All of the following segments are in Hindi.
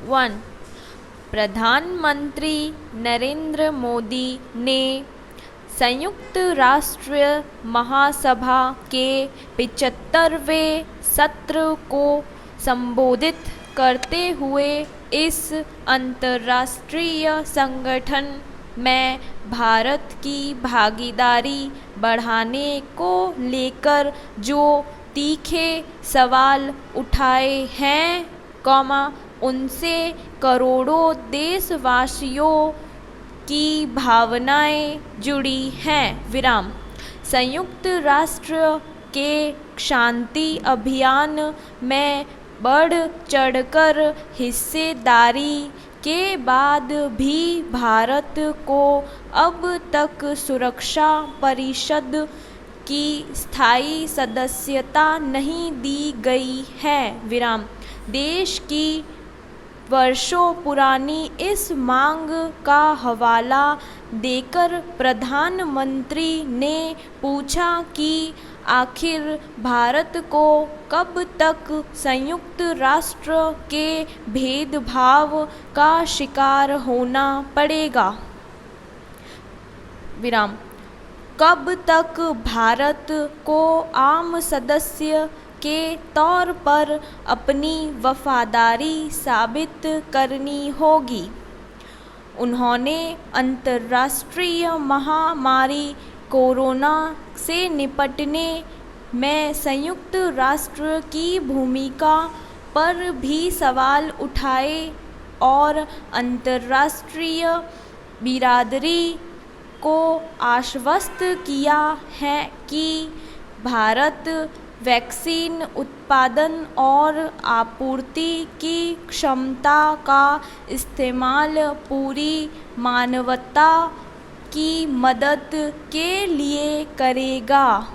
1. प्रधानमंत्री नरेंद्र मोदी ने संयुक्त राष्ट्र महासभा के 75वें सत्र को संबोधित करते हुए इस अंतर्राष्ट्रीय संगठन में भारत की भागीदारी बढ़ाने को लेकर जो तीखे सवाल उठाए हैं, उनसे करोड़ों देशवासियों की भावनाएं जुड़ी हैं। संयुक्त राष्ट्र के शांति अभियान में बढ़ चढ़कर हिस्सेदारी के बाद भी भारत को अब तक सुरक्षा परिषद की स्थायी सदस्यता नहीं दी गई है। देश की वर्षों पुरानी इस मांग का हवाला देकर प्रधानमंत्री ने पूछा कि आखिर भारत को कब तक संयुक्त राष्ट्र के भेदभाव का शिकार होना पड़ेगा। कब तक भारत को आम सदस्य के तौर पर अपनी वफादारी साबित करनी होगी। उन्होंने अंतर्राष्ट्रीय महामारी कोरोना से निपटने में संयुक्त राष्ट्र की भूमिका पर भी सवाल उठाए और अंतर्राष्ट्रीय बिरादरी को आश्वस्त किया है कि भारत वैक्सीन उत्पादन और आपूर्ति की क्षमता का इस्तेमाल पूरी मानवता की मदद के लिए करेगा।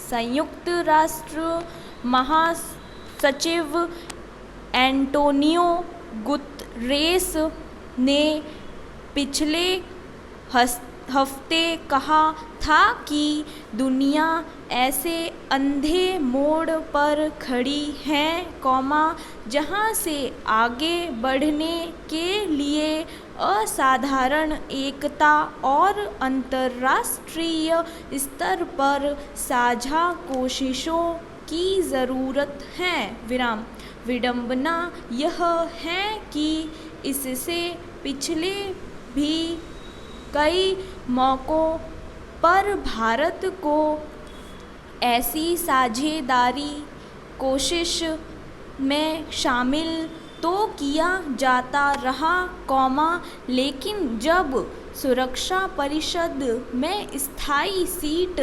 संयुक्त राष्ट्र महासचिव एंटोनियो गुतरेस ने पिछले हफ्ते कहा था कि दुनिया ऐसे अंधे मोड़ पर खड़ी है, जहां से आगे बढ़ने के लिए असाधारण एकता और अंतर्राष्ट्रीय स्तर पर साझा कोशिशों की ज़रूरत है। विडंबना यह है कि इससे पिछले भी कई मौक़ों पर भारत को ऐसी साझेदारी कोशिश में शामिल तो किया जाता रहा, लेकिन जब सुरक्षा परिषद में स्थायी सीट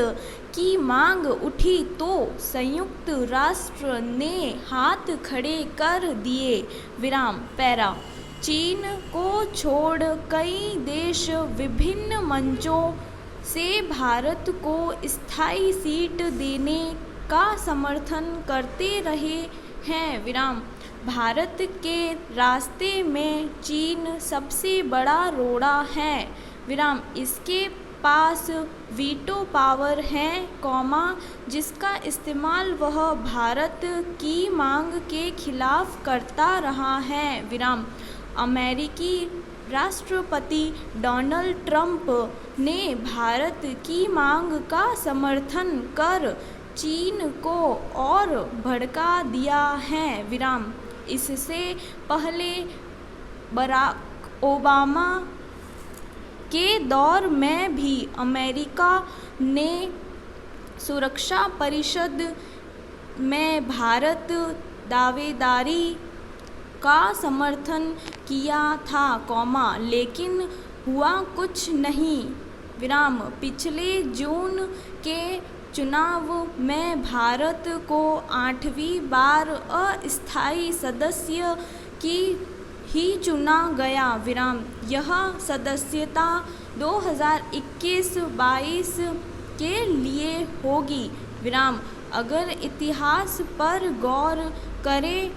की मांग उठी तो संयुक्त राष्ट्र ने हाथ खड़े कर दिए। चीन को छोड़ कई देश विभिन्न मंचों से भारत को स्थायी सीट देने का समर्थन करते रहे हैं। भारत के रास्ते में चीन सबसे बड़ा रोड़ा है। इसके पास वीटो पावर है, जिसका इस्तेमाल वह भारत की मांग के खिलाफ करता रहा है। अमेरिकी राष्ट्रपति डोनाल्ड ट्रंप ने भारत की मांग का समर्थन कर चीन को और भड़का दिया है। इससे पहले बराक ओबामा के दौर में भी अमेरिका ने सुरक्षा परिषद में भारत दावेदारी का समर्थन किया था, लेकिन हुआ कुछ नहीं। पिछले जून के चुनाव में भारत को 8वीं बार अस्थायी सदस्य की ही चुना गया। यह सदस्यता 2021-22 के लिए होगी। अगर इतिहास पर गौर करें,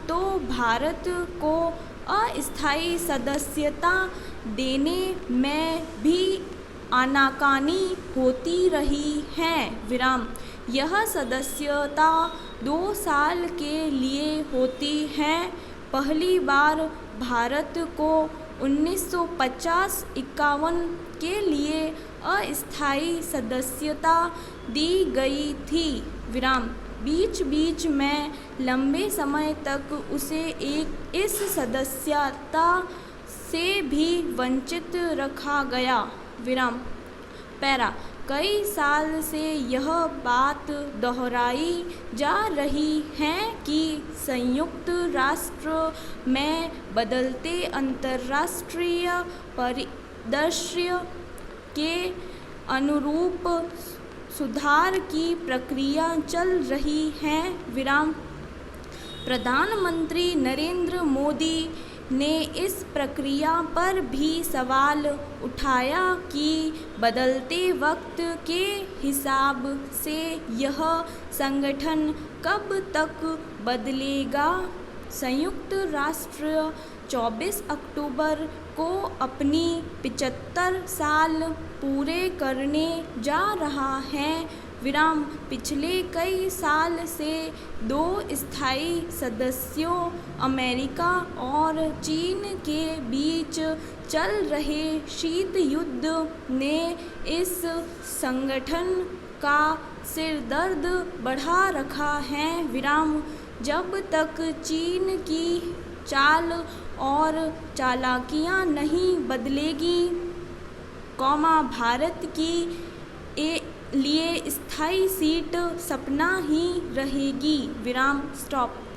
तो भारत को अस्थायी सदस्यता देने में भी आनाकानी होती रही है। यह सदस्यता 2 साल के लिए होती है, पहली बार भारत को 1950-51 के लिए अस्थायी सदस्यता दी गई थी। विराम। बीच बीच में लंबे समय तक उसे इस सदस्यता से भी वंचित रखा गया। विराम। पैरा। कई साल से यह बात दोहराई जा रही है कि संयुक्त राष्ट्र में बदलते अंतर्राष्ट्रीय परिदृश्य के अनुरूप सुधार की प्रक्रिया चल रही है। विराम। प्रधानमंत्री नरेंद्र मोदी ने इस प्रक्रिया पर भी सवाल उठाया कि बदलते वक्त के हिसाब से यह संगठन कब तक बदलेगा। संयुक्त राष्ट्र 24 अक्टूबर को अपनी 75 साल पूरे करने जा रहा है। विराम। पिछले कई साल से दो स्थायी सदस्यों अमेरिका और चीन के बीच चल रहे शीत युद्ध ने इस संगठन का सिरदर्द बढ़ा रखा है। विराम। जब तक चीन की चाल और चालाकियां नहीं बदलेगी, भारत की लिए स्थायी सीट सपना ही रहेगी। विराम। स्टॉप।